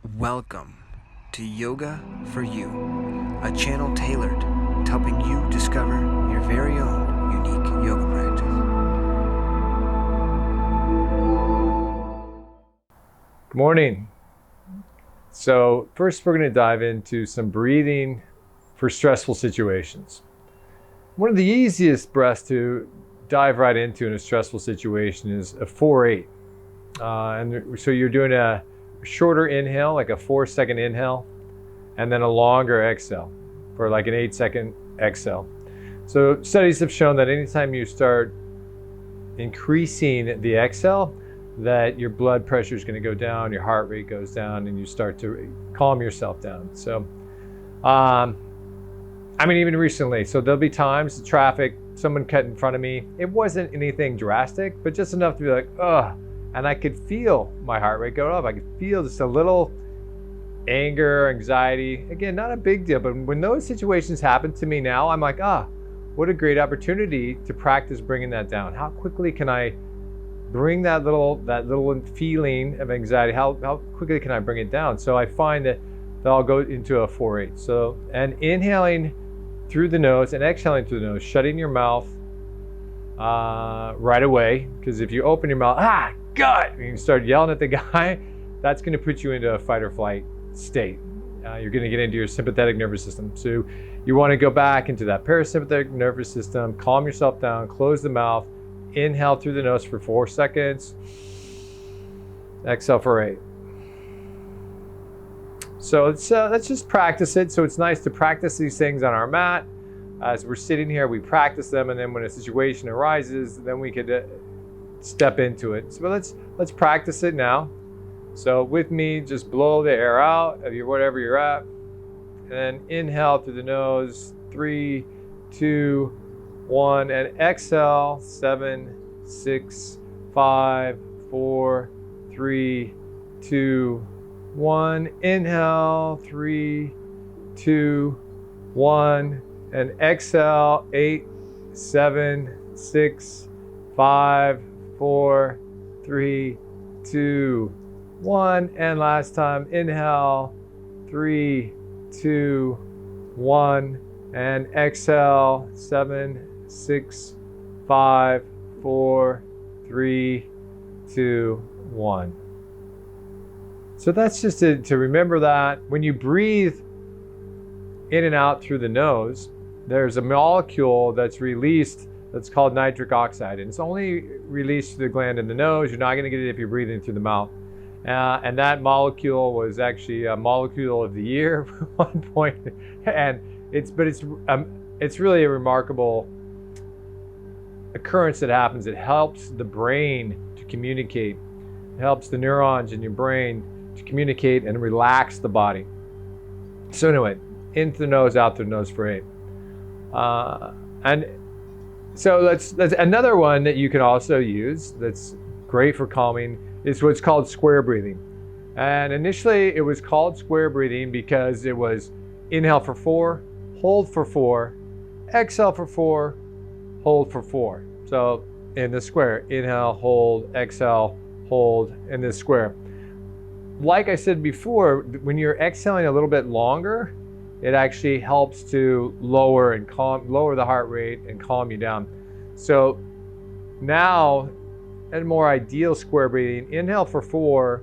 Welcome to Yoga for You, a channel tailored to helping you discover your very own unique yoga practice. Good morning. So first we're going to dive into some breathing for stressful situations. One of the easiest breaths to dive right into in a stressful situation is a 4-8. So you're doing a shorter inhale, like a 4-second inhale, and then a longer exhale for like an 8-second exhale. So studies have shown that anytime you start increasing the exhale, that your blood pressure is going to go down, your heart rate goes down, and you start to calm yourself down. So, even recently, so there'll be times, traffic, someone cut in front of me. It wasn't anything drastic, but just enough to be like, ugh. And I could feel my heart rate go up. I could feel just a little anger, anxiety. Again, not a big deal, but when those situations happen to me now, I'm like, what a great opportunity to practice bringing that down. How quickly can I bring that little feeling of anxiety? How quickly can I bring it down? So I find that I'll go into a 4-8. So, and inhaling through the nose and exhaling through the nose, shutting your mouth right away. Because if you open your mouth, God, and you start yelling at the guy, that's going to put you into a fight or flight state. You're going to get into your sympathetic nervous system. So you want to go back into that parasympathetic nervous system, calm yourself down, close the mouth, inhale through the nose for 4 seconds, exhale for 8. So let's just practice it. So it's nice to practice these things on our mat. As we're sitting here, we practice them, and then when a situation arises, then we could step into it. So let's practice it now. So with me, just blow the air out of whatever you're at, and then inhale through the nose, 3, 2, 1, and exhale, 7, 6, 5, 4, 3, 2, 1. Inhale, 3, 2, 1, and exhale, 8, 7, 6, 5, 4, 3, 2, 1. And last time, inhale, 3, 2, 1, and exhale, 7, 6, 5, 4, 3, 2, 1. So that's just to remember that when you breathe in and out through the nose, there's a molecule that's released that's called nitric oxide, and it's only released through the gland in the nose. You're not going to get it if you're breathing through the mouth. And that molecule was actually a molecule of the year at one point, and it's really a remarkable occurrence that happens. It helps the brain to communicate. It helps the neurons in your brain to communicate and relax the body. So anyway, in through the nose, out through the nose for 8. And so that's another one that you can also use that's great for calming is what's called square breathing. And initially it was called square breathing because it was inhale for 4, hold for 4, exhale for 4, hold for 4. So in the square, inhale, hold, exhale, hold in this square. Like I said before, when you're exhaling a little bit longer, it actually helps to lower the heart rate and calm you down. So now, a more ideal square breathing, inhale for 4,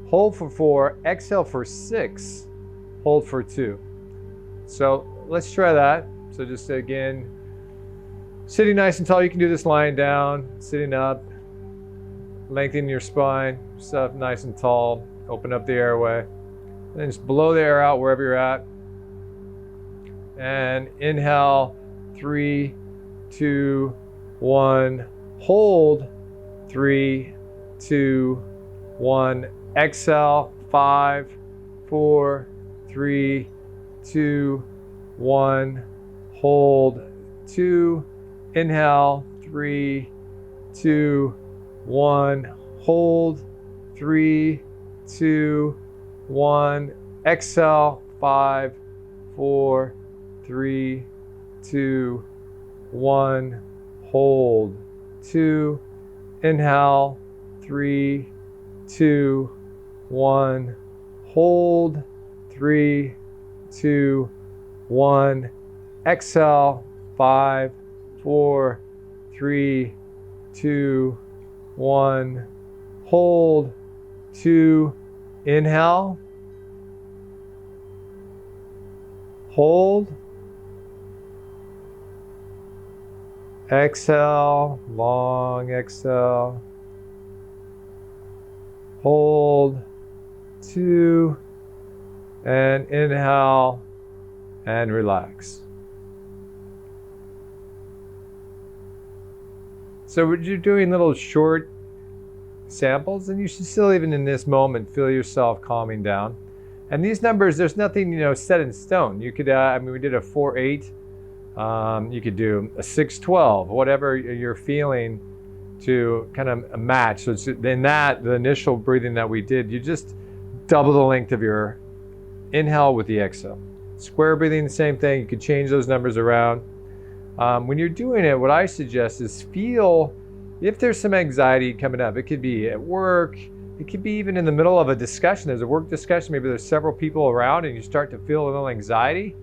hold for 4, exhale for 6, hold for 2. So let's try that. So just again, sitting nice and tall. You can do this lying down, sitting up, lengthen your spine, sit up nice and tall, open up the airway, and then just blow the air out wherever you're at. And inhale, 3, 2, 1, hold, 3, 2, 1, exhale, 5, 4, 3, 2, 1, hold, 2, inhale, 3, 2, 1, hold, 3, 2, 1, exhale, 5, 4, 3, 2, 1, hold, 2, inhale, 3, 2, 1, hold, 3, 2, 1, exhale, 5, 4, 3, 2, 1, hold, 2, inhale, hold, exhale, long exhale, hold, 2, and inhale, and relax. So you're doing little short samples, and you should still, even in this moment, feel yourself calming down. And these numbers, there's nothing, set in stone. You could, we did a 4-8. You could do a 6-12, whatever you're feeling to kind of match. So in that, the initial breathing that we did, you just double the length of your inhale with the exhale. Square breathing, the same thing. You could change those numbers around. When you're doing it, what I suggest is feel if there's some anxiety coming up. It could be at work. It could be even in the middle of a discussion. There's a work discussion. Maybe there's several people around and you start to feel a little anxiety.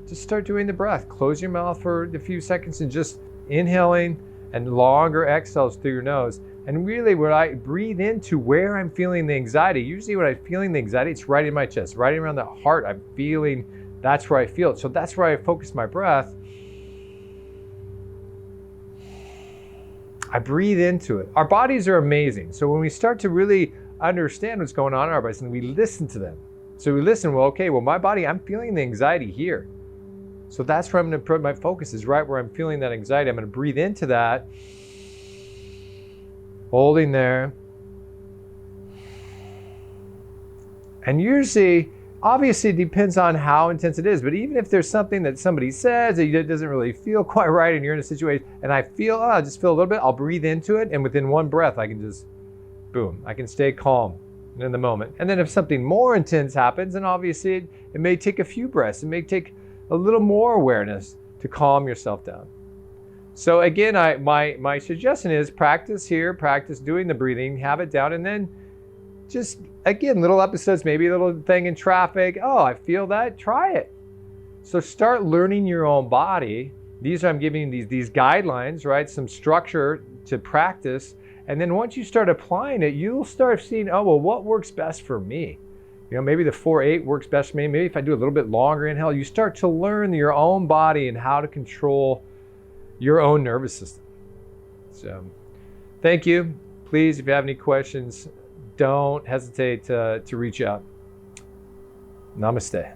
Just start doing the breath. Close your mouth for a few seconds and just inhaling and longer exhales through your nose. And really, when I breathe into where I'm feeling the anxiety, usually when I'm feeling the anxiety, it's right in my chest, right around the heart. I'm feeling, that's where I feel it. So that's where I focus my breath. I breathe into it. Our bodies are amazing. So when we start to really understand what's going on in our bodies, and we listen to them. So we listen, my body, I'm feeling the anxiety here. So that's where I'm going to put my focus, is right where I'm feeling that anxiety. I'm going to breathe into that, holding there. And usually, obviously it depends on how intense it is, but even if there's something that somebody says that doesn't really feel quite right and you're in a situation, and I just feel a little bit, I'll breathe into it, and within one breath, I can just, boom, I can stay calm in the moment. And then if something more intense happens, and obviously it may take a few breaths, it may take a little more awareness to calm yourself down. So again, my suggestion is practice here, practice doing the breathing, have it down, and then just, again, little episodes, maybe a little thing in traffic. Oh, I feel that, try it. So start learning your own body. I'm giving you these guidelines, right? Some structure to practice. And then once you start applying it, you'll start seeing, what works best for me? Maybe the 4-8 works best for me. Maybe if I do a little bit longer inhale, you start to learn your own body and how to control your own nervous system. So thank you. Please, if you have any questions, don't hesitate to reach out. Namaste.